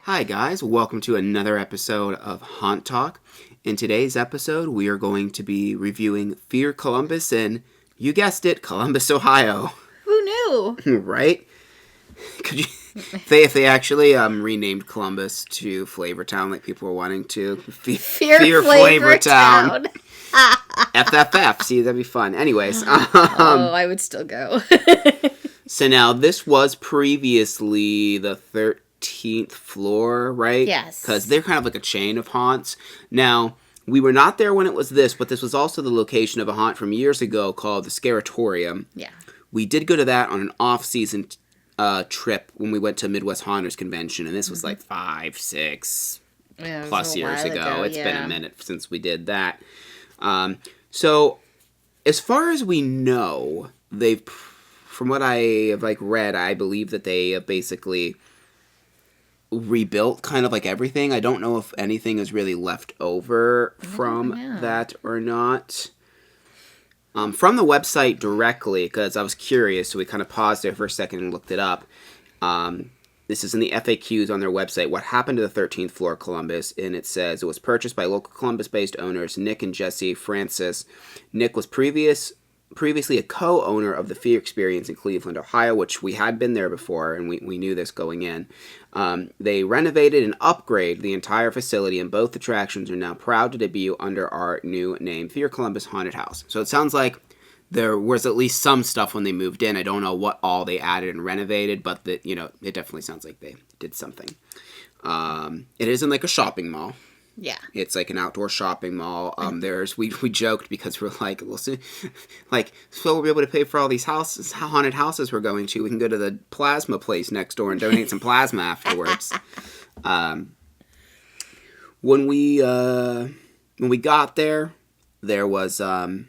Hi guys, welcome to another episode of Haunt Talk. In today's episode, we are going to be reviewing Fear Columbus in, you guessed it, Columbus, Ohio. Who knew? Right? Could you? If they actually renamed Columbus to Flavortown like people were wanting to. Fear Flavortown. FFF. See, that'd be fun. Anyways. I would still go. So now, this was previously the 13th floor, right? Yes. Because they're kind of like a chain of haunts. Now, we were not there when it was this, but this was also the location of a haunt from years ago called the Scaratorium. Yeah. We did go to that on an off-season trip when we went to Midwest Haunters Convention, and this was like 5-6 plus years ago. It's been a minute since we did that. So, as far as we know, from what I have read, I believe that they have basically rebuilt kind of everything. I don't know if anything is really left over from that or not. From the website directly, because I was curious, so we kind of paused there for a second and looked it up. This is in the FAQs on their website. What happened to the 13th floor Columbus? And it says it was purchased by local Columbus-based owners Nick and Jesse Francis. Nick was previously a co-owner of the Fear Experience in Cleveland, Ohio, which we had been there before, and we knew this going in. They renovated and upgraded the entire facility, and both attractions are now proud to debut under our new name, Fear Columbus Haunted House. So it sounds like there was at least some stuff when they moved in. I don't know what all they added and renovated, but it definitely sounds like they did something. It isn't like a shopping mall. Yeah. It's like an outdoor shopping mall. We joked because we're like, we'll see, so we'll be able to pay for all these haunted houses we're going to. We can go to the plasma place next door and donate some plasma afterwards. When we got there, there was kind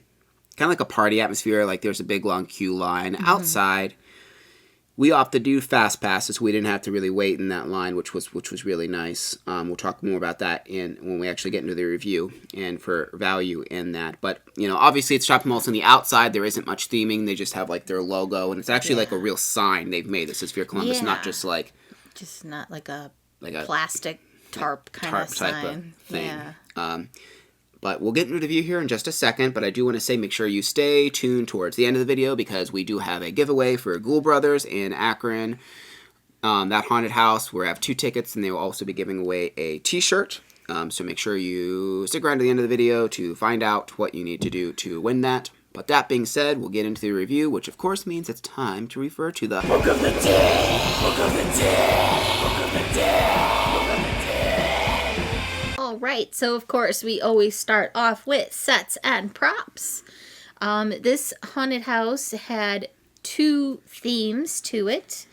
of like a party atmosphere. There's a big long queue line outside. We opted to do fast passes, so we didn't have to really wait in that line, which was really nice. We'll talk more about that when we actually get into the review and for value in that. But obviously it's shopping malls on the outside. There isn't much theming. They just have their logo, and it's actually a real sign they've made. This is Fear Columbus, not just just not like a plastic tarp kind of sign. Type of thing. Yeah. But we'll get into the review here in just a second, but I do want to say make sure you stay tuned towards the end of the video because we do have a giveaway for Ghoul Brothers in Akron, that haunted house, where I have 2 tickets, and they will also be giving away a t-shirt. So make sure you stick around to the end of the video to find out what you need to do to win that. But that being said, we'll get into the review, which of course means it's time to refer to the Book of the Dead! Book of the Dead! Book of the Dead! Right, so of course we always start off with sets and props. This haunted house had 2 themes to it.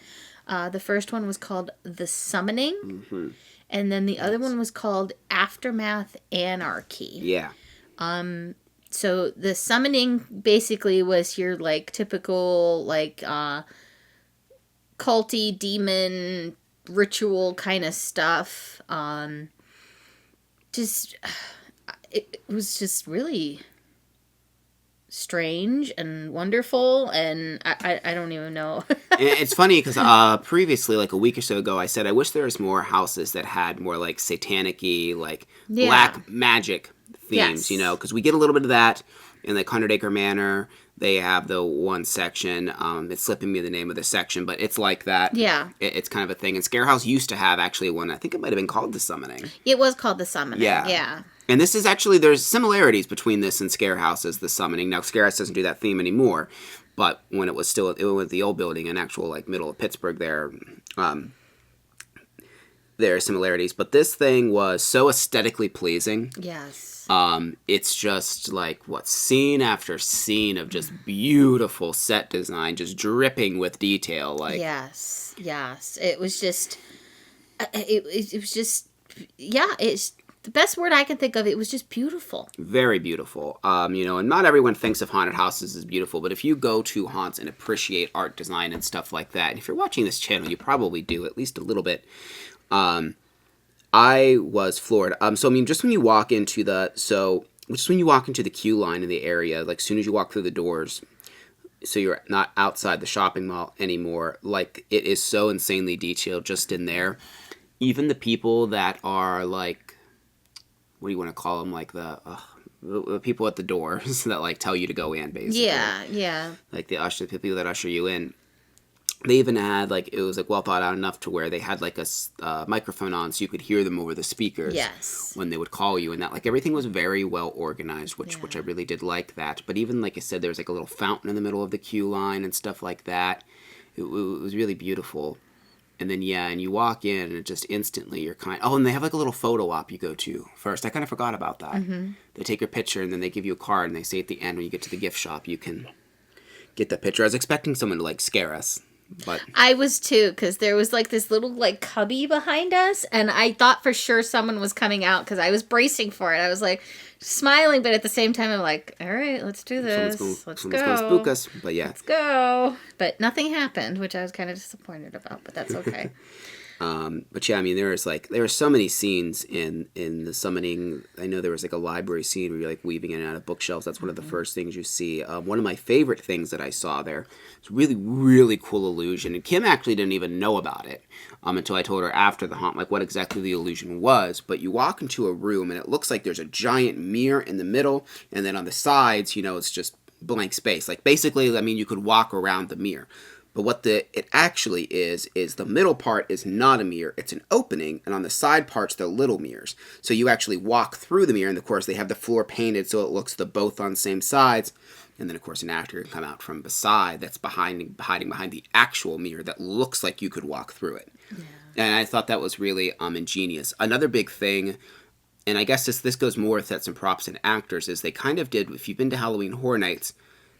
The first one was called The Summoning, and then the other one was called Aftermath Anarchy. Yeah. So The Summoning basically was your typical culty demon ritual kind of stuff. It was just really strange and wonderful, and I don't even know. It's funny because previously, a week or so ago, I said I wish there was more houses that had more satanic-y, black magic themes, because we get a little bit of that in 100 Acre Manor. They have the one section, it's slipping me the name of the section, but it's like that. Yeah. It's kind of a thing. And Scare House used to have actually one, I think it might have been called The Summoning. It was called The Summoning, yeah. And this is actually, there's similarities between this and Scare House as The Summoning. Now, Scare House doesn't do that theme anymore, but when it was the old building in actual, middle of Pittsburgh there are similarities. But this thing was so aesthetically pleasing. Yes. It's just scene after scene of just beautiful set design, just dripping with detail. Yes. It was just, it was just, it's the best word I can think of. It was just beautiful. Very beautiful. And not everyone thinks of haunted houses as beautiful, but if you go to haunts and appreciate art design and stuff like that, and if you're watching this channel, you probably do at least a little bit. I was floored. Just when you walk into the queue line in the area, as soon as you walk through the doors, so you're not outside the shopping mall anymore, it is so insanely detailed just in there. even the people that are like, what do you want to call them? Like the people at the doors that like tell you to go in, basically. Yeah. Like the people that usher you in. They even had like, it was like well thought out enough to where they had like a microphone on so you could hear them over the speakers. Yes. When they would call you, and that like everything was very well organized, which I really did like that. But even like I said, there was like a little fountain in the middle of the queue line and stuff like that. It was really beautiful. And then, and you walk in, and it just instantly you're and they have like a little photo op you go to first. I kind of forgot about that. Mm-hmm. They take your picture, and then they give you a card, and they say at the end when you get to the gift shop, you can get that picture. I was expecting someone to like scare us, but I was too, because there was like this little like cubby behind us, and I thought for sure someone was coming out because I was bracing for it. I was like smiling, but at the same time I'm like, all right, let's do this. Let's go. Someone's gonna spook us, but yeah. Let's go. But nothing happened, which I was kind of disappointed about, but that's okay. But yeah, I mean, there were so many scenes in the summoning. I know there was like a library scene where you're like weaving in and out of bookshelves. That's one of the first things you see. One of my favorite things that I saw there was really, really cool illusion. And Kim actually didn't even know about it until I told her after the haunt, like what exactly the illusion was. But you walk into a room and it looks like there's a giant mirror in the middle. And then on the sides, it's just blank space. Like basically, I mean, you could walk around the mirror. But what it actually is the middle part is not a mirror, it's an opening, and on the side parts, they're little mirrors. So you actually walk through the mirror, and of course, they have the floor painted so it looks both on the same sides. And then, of course, an actor can come out from beside that's hiding behind the actual mirror that looks like you could walk through it. Yeah. And I thought that was really ingenious. Another big thing, and I guess this goes more with sets and props and actors, is they kind of did, if you've been to Halloween Horror Nights,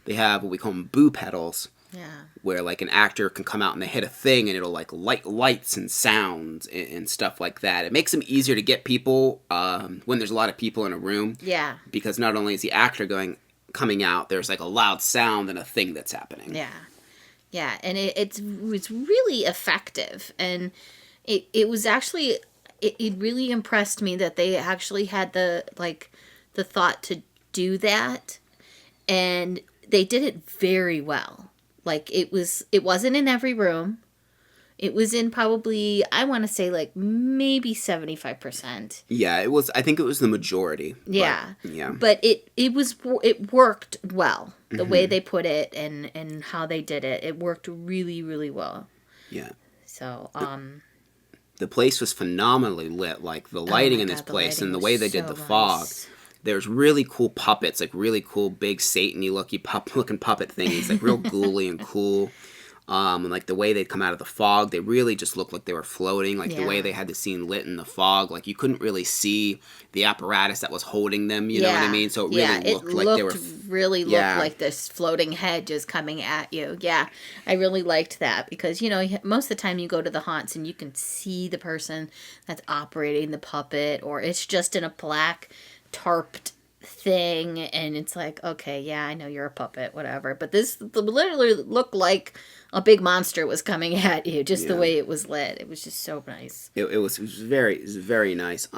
they have what we call them boo pedals. Yeah. Where like an actor can come out and they hit a thing and it'll like light lights and sounds and stuff like that. It makes them easier to get people when there's a lot of people in a room. Yeah. Because not only is the actor coming out, there's like a loud sound and a thing that's happening. Yeah. Yeah, and it's really effective, and it was actually it really impressed me that they actually had the thought to do that, and they did it very well. Like, it wasn't in every room. It was in probably, I want to say, like, maybe 75%. Yeah, it was, I think it was the majority. Yeah. But, yeah. But it worked well. The way they put it and how they did it. It worked really, really well. Yeah. So, the place was phenomenally lit. Like, the lighting in this place and the way they did the fog. There's really cool puppets, like really cool big Satan-y looking puppet things, like real ghouly and cool. And like the way they'd come out of the fog, they really just looked like they were floating. Like the way they had the scene lit in the fog, like you couldn't really see the apparatus that was holding them. You know what I mean? So it really looked like they were really looked like this floating head just coming at you. Yeah, I really liked that because most of the time you go to the haunts and you can see the person that's operating the puppet, or it's just in a black tarped thing, and it's like, okay, yeah, I know you're a puppet, whatever. But this literally looked like a big monster was coming at you, just the way it was lit. It was just so nice. It was very nice.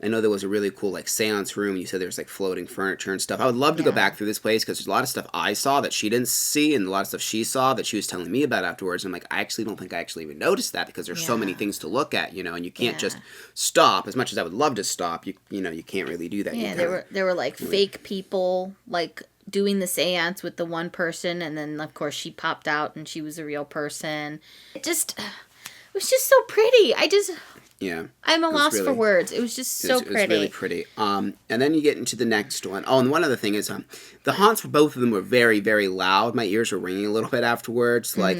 I know there was a really cool like seance room. You said there was like floating furniture and stuff. I would love to go back through this place because there's a lot of stuff I saw that she didn't see, and a lot of stuff she saw that she was telling me about afterwards. And I'm like, I actually don't think I actually even noticed that because there's so many things to look at, and you can't just stop. As much as I would love to stop, you can't really do that. Yeah, there were like fake people like doing the seance with the one person, and then of course she popped out and she was a real person. It was just so pretty. I'm a loss for words. It was just so pretty. It was really pretty. And then you get into the next one. Oh, and one other thing is, the haunts for both of them were very, very loud. My ears were ringing a little bit afterwards. Like,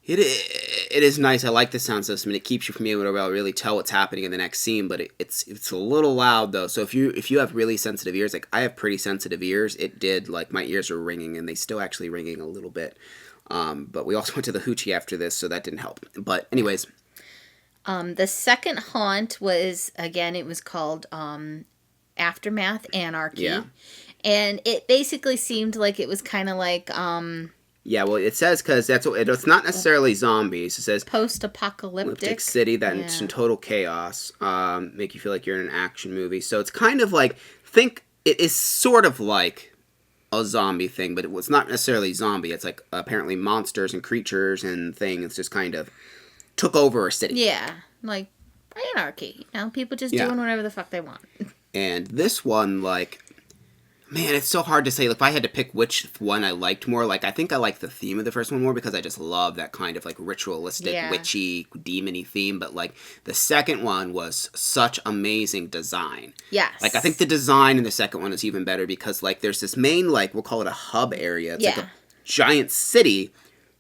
it is nice. I like the sound system, and it keeps you from being able to really tell what's happening in the next scene. But it's a little loud though. So if you have really sensitive ears, like I have pretty sensitive ears, it did like my ears were ringing, and they still actually ringing a little bit. But we also went to the hoochie after this, so that didn't help. But anyways. The second haunt was, again, it was called Aftermath Anarchy. Yeah. And it basically seemed like it was kind of like... yeah, well, it says, because it's not necessarily zombies. It says... Post-apocalyptic. City that's in total chaos. Make you feel like you're in an action movie. So it's kind of like... It is sort of like a zombie thing, but it was not necessarily zombie. It's like apparently monsters and creatures and things just kind of... took over a city. Yeah, like anarchy. You know, people just doing whatever the fuck they want. And this one, like, man, it's so hard to say. Like, if I had to pick which one I liked more, like, I think I like the theme of the first one more because I just love that kind of, like, ritualistic, witchy, demony theme. But, like, the second one was such amazing design. Yes. Like, I think the design in the second one is even better because, like, there's this main, like, we'll call it a hub area. It's like a giant city,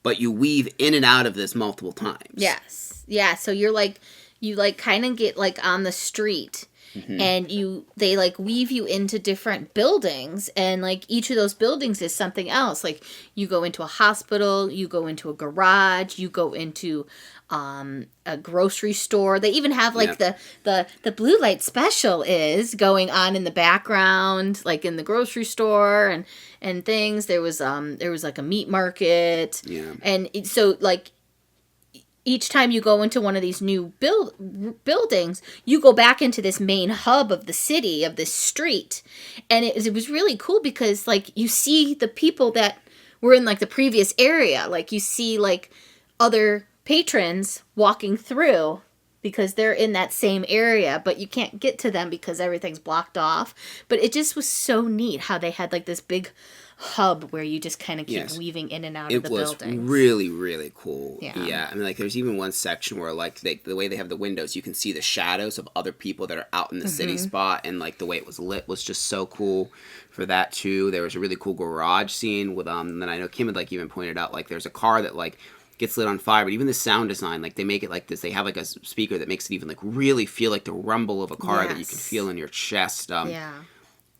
but you weave in and out of this multiple times. Yes. Yeah, so you're, like, you, like, kind of get, like, on the street. Mm-hmm. And they like weave you into different buildings, and like each of those buildings is something else. Like you go into a hospital, you go into a garage, you go into a grocery store. They even have like the blue light special is going on in the background, like in the grocery store and things. There was like a meat market, and so like. Each time you go into one of these new buildings, you go back into this main hub of the city, of this street. And it was really cool because, like, you see the people that were in, like, the previous area. Like, you see, like, other patrons walking through because they're in that same area, but you can't get to them because everything's blocked off. But it just was so neat how they had, like, this big hub where you just kind of keep weaving in and out of the buildings. It was really, really cool. Yeah. I mean, like, there's even one section where, like, the way they have the windows, you can see the shadows of other people that are out in the city spot, and, like, the way it was lit was just so cool for that, too. There was a really cool garage scene with, and then I know Kim had, like, even pointed out, like, there's a car that, like, gets lit on fire, but even the sound design, like, they make it like this. They have, like, a speaker that makes it even, like, really feel like the rumble of a car that you can feel in your chest.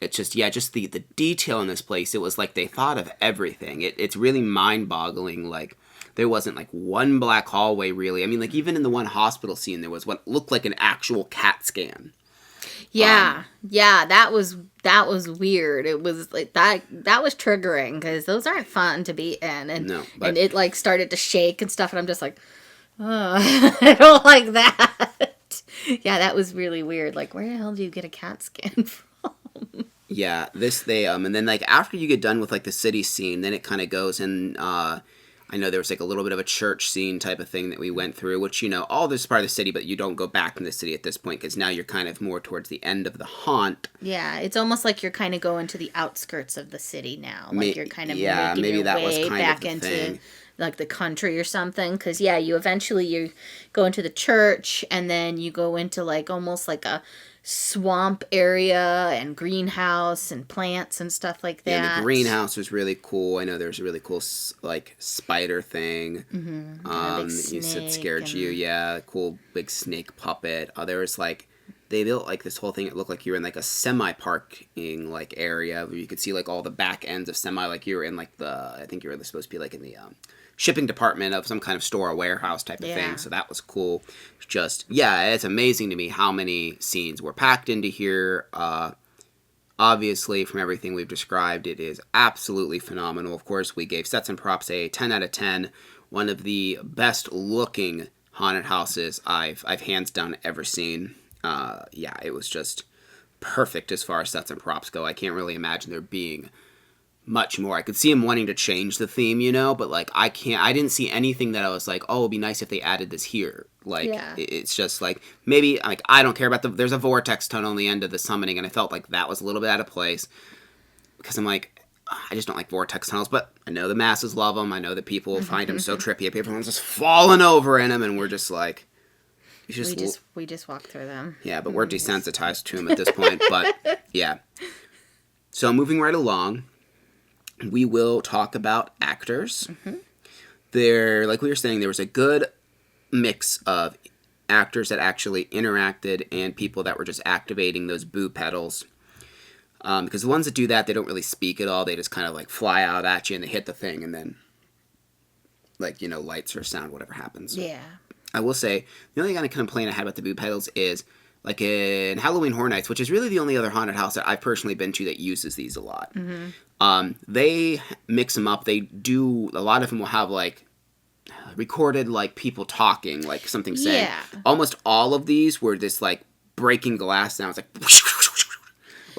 It's just, just the detail in this place, it was like they thought of everything. It's really mind-boggling. Like, there wasn't, like, one black hallway, really. I mean, like, even in the one hospital scene, there was what looked like an actual CAT scan. Yeah, that was weird. It was, like, that was triggering, because those aren't fun to be in. And, and it, like, started to shake and stuff, and I'm just like, oh, I don't like that. Yeah, that was really weird. Like, where the hell do you get a CAT scan from? Yeah, and then, like, after you get done with, like, the city scene, then it kind of goes in, I know there was, like, a little bit of a church scene type of thing that we went through, which, you know, all this is part of the city, but you don't go back in the city at this point, because now you're kind of more towards the end of the haunt. Yeah, it's almost like you're kind of going to the outskirts of the city now. Like, you're kind of making your way back into, like, the country or something, because, you go into the church, and then you go into, like, almost like a swamp area and greenhouse and plants and stuff like that. Yeah, the greenhouse was really cool. I know there was a really cool, like, spider thing. You said scared you. Yeah, cool big snake puppet. There was, like, they built, like, this whole thing. It looked like you were in, like, a semi-parking, like, area where you could see, like, all the back ends of semi. Like, you were in, like, I think you were supposed to be, like, in the shipping department of some kind of store or warehouse type of thing. So that was cool. Just, it's amazing to me how many scenes were packed into here. Obviously, from everything we've described, it is absolutely phenomenal. Of course, we gave Sets and Props a 10 out of 10. One of the best looking haunted houses I've hands down ever seen. It was just perfect as far as sets and props go. I can't really imagine there being much more. I could see him wanting to change the theme, but, like, I didn't see anything that I was like, oh, it'd be nice if they added this here. Like, it's just, like, maybe, like, I don't care about there's a vortex tunnel on the end of the summoning, and I felt like that was a little bit out of place, because I'm like, I just don't like vortex tunnels, but I know the masses love them. I know that people find them so trippy. Everyone's just falling over in them, and we're just like, we just walk through them. Yeah, but we're desensitized to them at this point, but, yeah. So, moving right along, we will talk about actors. There, like we were saying, there was a good mix of actors that actually interacted and people that were just activating those boo pedals. Because the ones that do that, they don't really speak at all. They just kind of, like, fly out at you and they hit the thing, and then, like, lights or sound, whatever happens. Yeah. I will say, the only kind of complaint I had about the boo pedals is, like, in Halloween Horror Nights, which is really the only other haunted house that I've personally been to that uses these a lot. They mix them up. They do, a lot of them will have, like, recorded, like, people talking, like, something saying. Almost all of these were this, like, breaking glass sounds, like,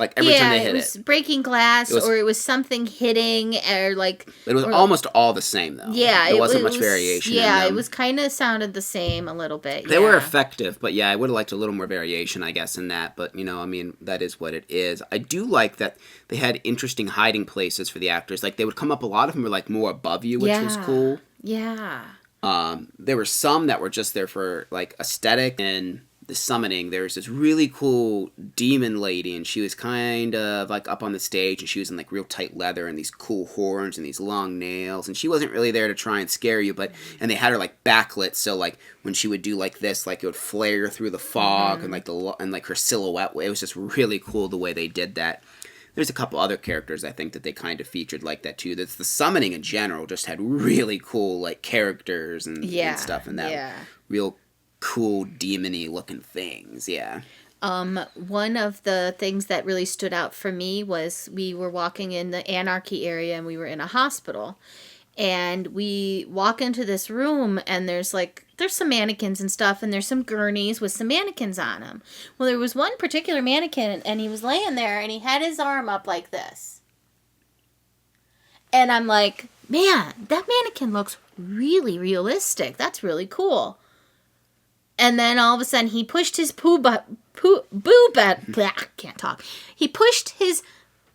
Like every time they hit it was breaking glass, or it was something hitting, or like it was almost all the same though. Yeah, there wasn't much variation. Yeah, it was kind of sounded the same a little bit. They were effective, but yeah, I would have liked a little more variation, I guess, in that. But I mean, that is what it is. I do like that they had interesting hiding places for the actors. Like they would come up. A lot of them were like more above you, which was cool. Yeah. There were some that were just there for like aesthetic and the summoning. There was this really cool demon lady, and she was kind of like up on the stage, and she was in like real tight leather and these cool horns and these long nails, and she wasn't really there to try and scare you, and they had her like backlit, so like when she would do like this, like it would flare through the fog, and like her silhouette. It was just really cool the way they did that. There's a couple other characters I think that they kind of featured like that too. That's the summoning in general just had really cool like characters and stuff, and that real cool demony looking things. One of the things that really stood out for me was we were walking in the Anarchy area, and we were in a hospital, and we walk into this room, and there's some mannequins and stuff, and there's some gurneys with some mannequins on them. Well, there was one particular mannequin, and he was laying there, and he had his arm up like this, and I'm like, man, that mannequin looks really realistic. That's really cool. And then all of a sudden, he pushed his He pushed his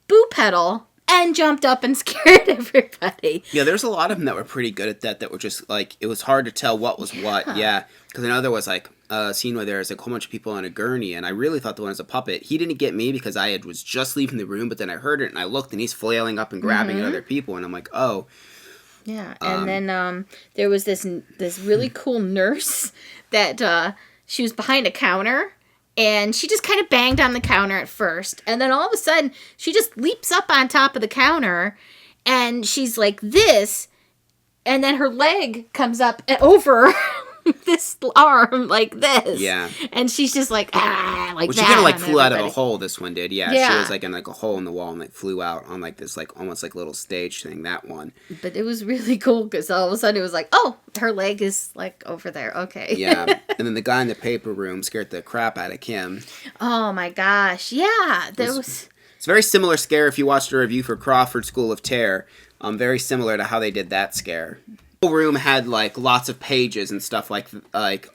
boo pedal and jumped up and scared everybody. Yeah, there's a lot of them that were pretty good at that were just like, it was hard to tell what was what. Yeah, because I know there was like a scene where there was like a whole bunch of people on a gurney, and I really thought the one was a puppet. He didn't get me because I was just leaving the room, but then I heard it and I looked, and he's flailing up and grabbing at other people, and I'm like, oh. Yeah, and then there was this really cool nurse that she was behind a counter, and she just kind of banged on the counter at first, and then all of a sudden she just leaps up on top of the counter, and she's like this, and then her leg comes up and over this arm like this. Yeah. And she's just like, like that. She kind of like flew out of a hole, this one did. Yeah. Yeah. She was like in like a hole in the wall and like flew out on like this like almost like little stage thing, that one. But it was really cool because all of a sudden it was like, oh, her leg is like over there. Okay. Yeah. And then the guy in the paper room scared the crap out of Kim. Oh my gosh. Yeah. It's a very similar scare if you watched a review for Crawford School of Terror. Very similar to how they did that scare. The room had like lots of pages and stuff like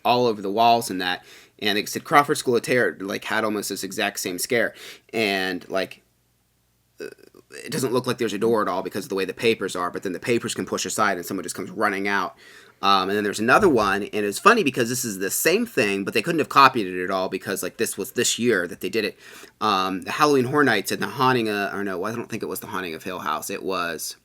all over the walls and that, and it said Crawford School of Terror like had almost this exact same scare, and like it doesn't look like there's a door at all because of the way the papers are, but then the papers can push aside and someone just comes running out. And then there's another one, and it's funny because this is the same thing, but they couldn't have copied it at all because like this was this year that they did it. The Halloween Horror Nights and the Haunting I don't think it was the Haunting of Hill House. It was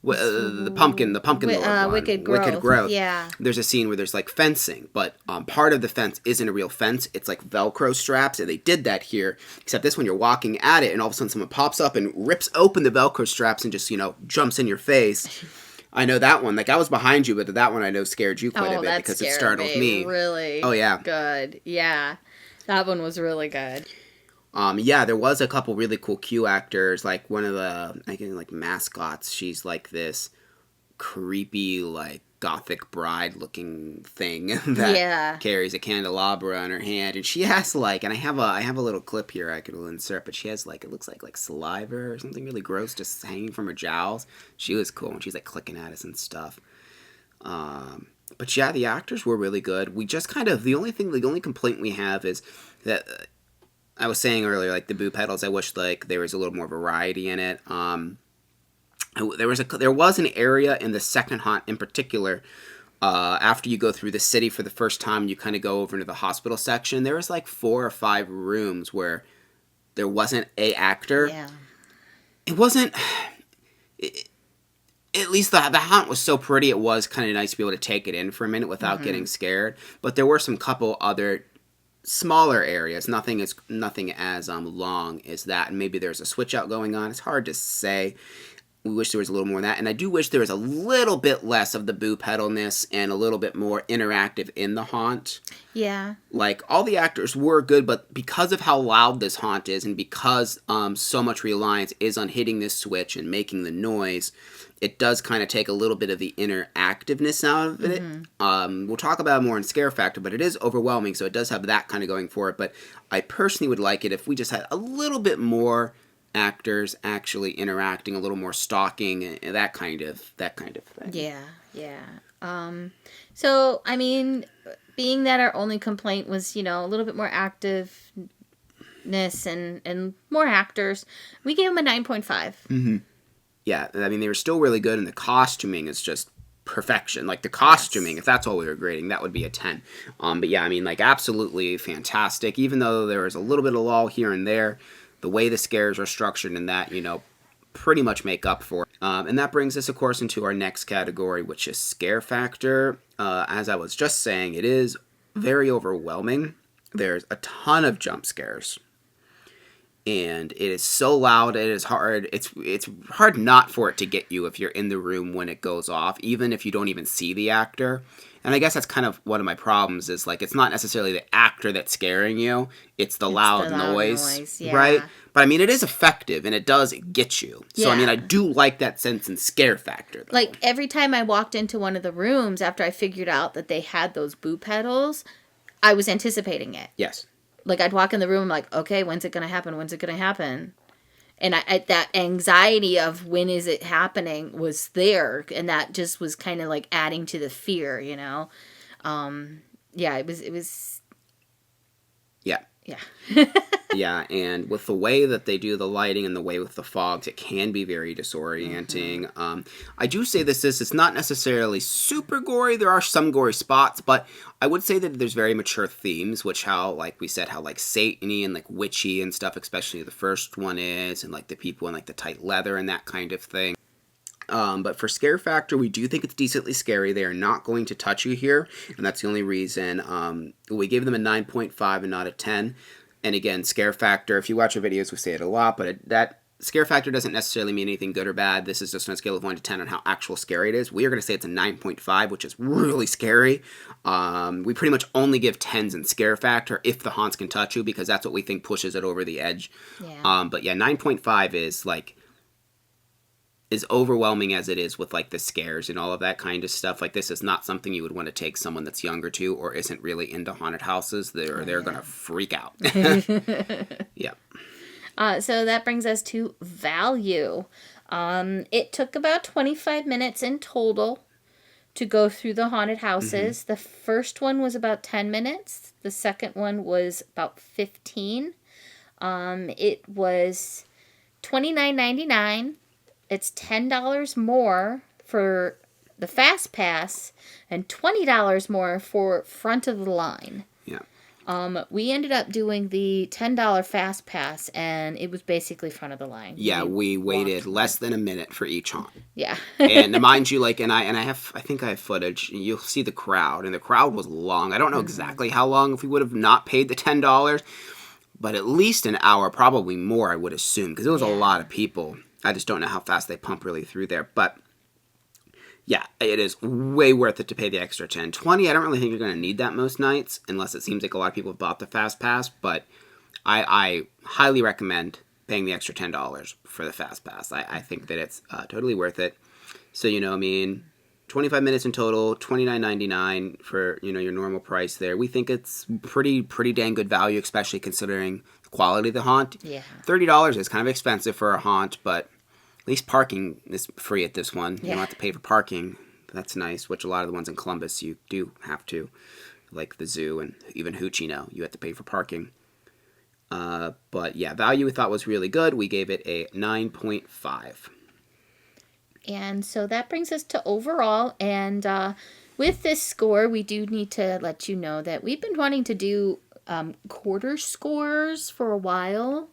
the pumpkin Lord Wicked Growth. Yeah. There's a scene where there's like fencing, but part of the fence isn't a real fence. It's like Velcro straps, and they did that here. Except this one, you're walking at it, and all of a sudden someone pops up and rips open the Velcro straps and just jumps in your face. I know that one. Like I was behind you, but that one I know scared you quite a bit because it startled me. Really? Oh yeah. Good. Yeah. That one was really good. Yeah, there was a couple really cool Q actors. Like one of the, I think, like mascots. She's like this creepy, like gothic bride-looking thing that carries a candelabra in her hand, and she has like, and I have a little clip here I could insert, but she has like, it looks like saliva or something really gross just hanging from her jowls. She was cool, and she's like clicking at us and stuff. But yeah, the actors were really good. We just kind of the only complaint we have is that. I was saying earlier, like the boo pedals, I wish like there was a little more variety in it. There was an area in the second haunt in particular. After you go through the city for the first time, you kind of go over into the hospital section. There was like 4 or 5 rooms where there wasn't a actor. Yeah. It wasn't. At least the haunt was so pretty. It was kind of nice to be able to take it in for a minute without getting scared. But there were some couple other smaller areas, nothing as long as that, and maybe there's a switch out going on. It's hard to say. We wish there was a little more of that. And I do wish there was a little bit less of the boo pedalness and a little bit more interactive in the haunt. Yeah. Like, all the actors were good, but because of how loud this haunt is and because so much reliance is on hitting this switch and making the noise, it does kind of take a little bit of the interactiveness out of it. We'll talk about it more in Scare Factor, but it is overwhelming, so it does have that kind of going for it. But I personally would like it if we just had a little bit more actors actually interacting, a little more stalking, and that kind of thing. Yeah. So, I mean, being that our only complaint was, a little bit more activeness and more actors, we gave them a 9.5. Yeah, I mean, they were still really good, and the costuming is just perfection. Like, the costuming, if that's all we were grading, that would be a 10. But yeah, I mean, like, absolutely fantastic. Even though there was a little bit of lull here and there, the way the scares are structured and that, pretty much make up for it. And that brings us, of course, into our next category, which is Scare Factor. As I was just saying, it is very overwhelming. There's a ton of jump scares. And it is so loud, it is hard. It's hard not for it to get you if you're in the room when it goes off, even if you don't even see the actor. And I guess that's kind of one of my problems is, like, it's not necessarily the actor that's scaring you. It's the loud noise, yeah. right? But, I mean, it is effective, and it does get you. So, I mean, I do like that sense in Scare Factor, though. Like, every time I walked into one of the rooms after I figured out that they had those boo pedals, I was anticipating it. Yes. Like, I'd walk in the room, I'm like, okay, when's it going to happen? When's it going to happen? And that anxiety of when is it happening was there. And that just was kind of like adding to the fear, Yeah, it was. Yeah. Yeah. Yeah, and with the way that they do the lighting and the way with the fogs, it can be very disorienting. I do say it's not necessarily super gory. There are some gory spots, but I would say that there's very mature themes, which how Satan-y and, like, witchy and stuff, especially the first one is, and, like, the people in, like, the tight leather and that kind of thing. But for Scare Factor, we do think it's decently scary. They are not going to touch you here, and that's the only reason. We gave them a 9.5 and not a 10. And again, Scare Factor, if you watch our videos, we say it a lot, but that Scare Factor doesn't necessarily mean anything good or bad. This is just on a scale of 1 to 10 on how actual scary it is. We are going to say it's a 9.5, which is really scary. We pretty much only give 10s in Scare Factor if the haunts can touch you, because that's what we think pushes it over the edge. Yeah. But yeah, 9.5 is, like, as overwhelming as it is with, like, the scares and all of that kind of stuff. Like, this is not something you would want to take someone that's younger to or isn't really into haunted houses. They're going to freak out. Yeah. So that brings us to value. It took about 25 minutes in total to go through the haunted houses. The first one was about 10 minutes. The second one was about 15. It was $29.99. It's $10 more for the Fast Pass and $20 more for front of the line. Yeah. We ended up doing the $10 Fast Pass, and it was basically front of the line. Yeah, we waited less than a minute for each haunt. Yeah. And mind you, like, I think I have footage. You'll see the crowd, and the crowd was long. I don't know exactly how long if we would have not paid the $10, but at least an hour, probably more, I would assume, because it was a lot of people. I just don't know how fast they pump really through there. But, yeah, it is way worth it to pay the extra $10. $20, I don't really think you're going to need that most nights, unless it seems like a lot of people have bought the Fast Pass. But I highly recommend paying the extra $10 for the Fast Pass. I think that it's totally worth it. So, 25 minutes in total, $29.99 for, your normal price there. We think it's pretty dang good value, especially considering the quality of the haunt. Yeah. $30 is kind of expensive for a haunt, but at least parking is free at this one. You don't have to pay for parking. That's nice, which a lot of the ones in Columbus you do have to. Like the zoo and even Hoochie, you have to pay for parking. But yeah, value we thought was really good. We gave it a 9.5. And so that brings us to overall. And with this score, we do need to let you know that we've been wanting to do quarter scores for a while.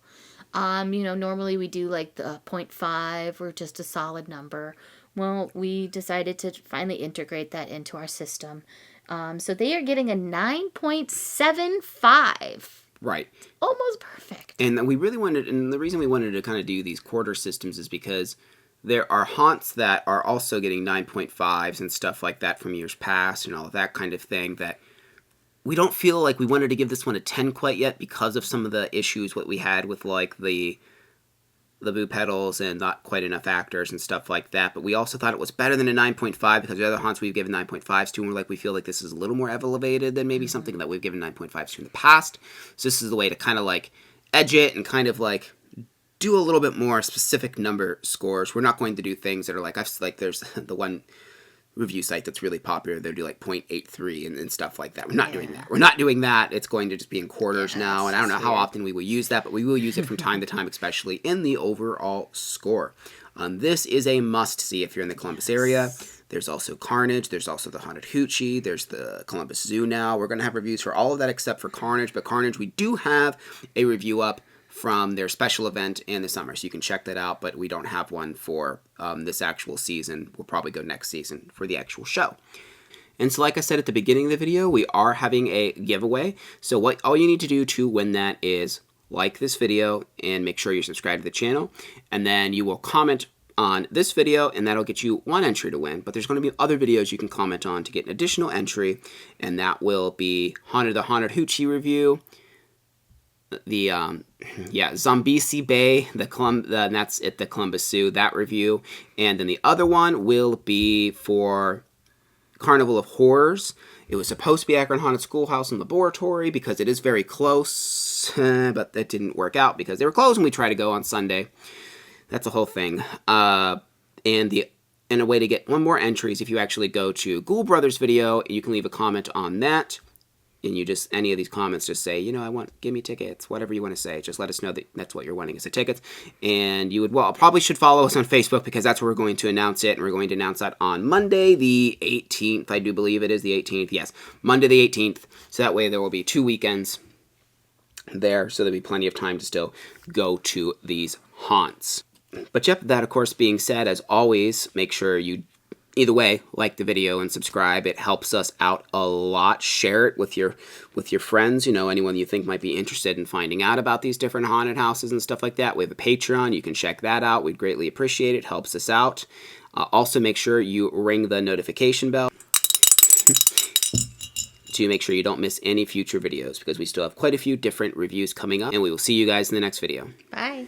Normally we do like the 0.5 or just a solid number. Well, we decided to finally integrate that into our system. So they are getting a 9.75. Right. Almost perfect. And we really wanted, and the reason we wanted to kind of do these quarter systems is because there are haunts that are also getting 9.5s and stuff like that from years past and all of that kind of thing that we don't feel like we wanted to give this one a 10 quite yet because of some of the issues what we had with like the boo pedals and not quite enough actors and stuff like that. But we also thought it was better than a 9.5 because the other haunts we've given 9.5s to, and we're like, we feel like this is a little more elevated than maybe something that we've given 9.5s to in the past. So this is the way to kind of like edge it and kind of like do a little bit more specific number scores. We're not going to do things that are like, there's the one review site that's really popular. They'll do like 0.83 and stuff like that. We're not doing that. We're not doing that. It's going to just be in quarters now, and I don't know how often we will use that, but we will use it from time to time, especially in the overall score. This is a must-see if you're in the Columbus area. There's also Carnage. There's also the Haunted Hoochie. There's the Columbus Zoo now. We're going to have reviews for all of that except for Carnage, but Carnage, we do have a review up from their special event in the summer, so you can check that out, but we don't have one for this actual season. We'll probably go next season for the actual show. And so like I said at the beginning of the video, we are having a giveaway. So all you need to do to win that is like this video and make sure you're subscribed to the channel, and then you will comment on this video, and that'll get you one entry to win. But there's going to be other videos you can comment on to get an additional entry, and that will be the Haunted Hoochie review, the Zombiesi Bay, and that's at the Columbus Zoo, that review. And then the other one will be for Carnival of Horrors. It was supposed to be Akron Haunted Schoolhouse and Laboratory because it is very close, but that didn't work out because they were closed when we tried to go on Sunday. That's a whole thing. And a way to get one more entry is if you actually go to Ghoul Brothers video, you can leave a comment on that. And you just, any of these comments, just say, give me tickets, whatever you want to say. Just let us know that that's what you're wanting is the tickets. And you would, probably should follow us on Facebook because that's where we're going to announce it. And we're going to announce that on Monday the 18th. I do believe it is the 18th. Yes, Monday the 18th. So that way there will be 2 weekends there. So there'll be plenty of time to still go to these haunts. But yep, that of course being said, as always, make sure you either way, like the video and subscribe. It helps us out a lot. Share it with your friends, anyone you think might be interested in finding out about these different haunted houses and stuff like that. We have a Patreon. You can check that out. We'd greatly appreciate it. Helps us out. Also, make sure you ring the notification bell to make sure you don't miss any future videos because we still have quite a few different reviews coming up, and we will see you guys in the next video. Bye.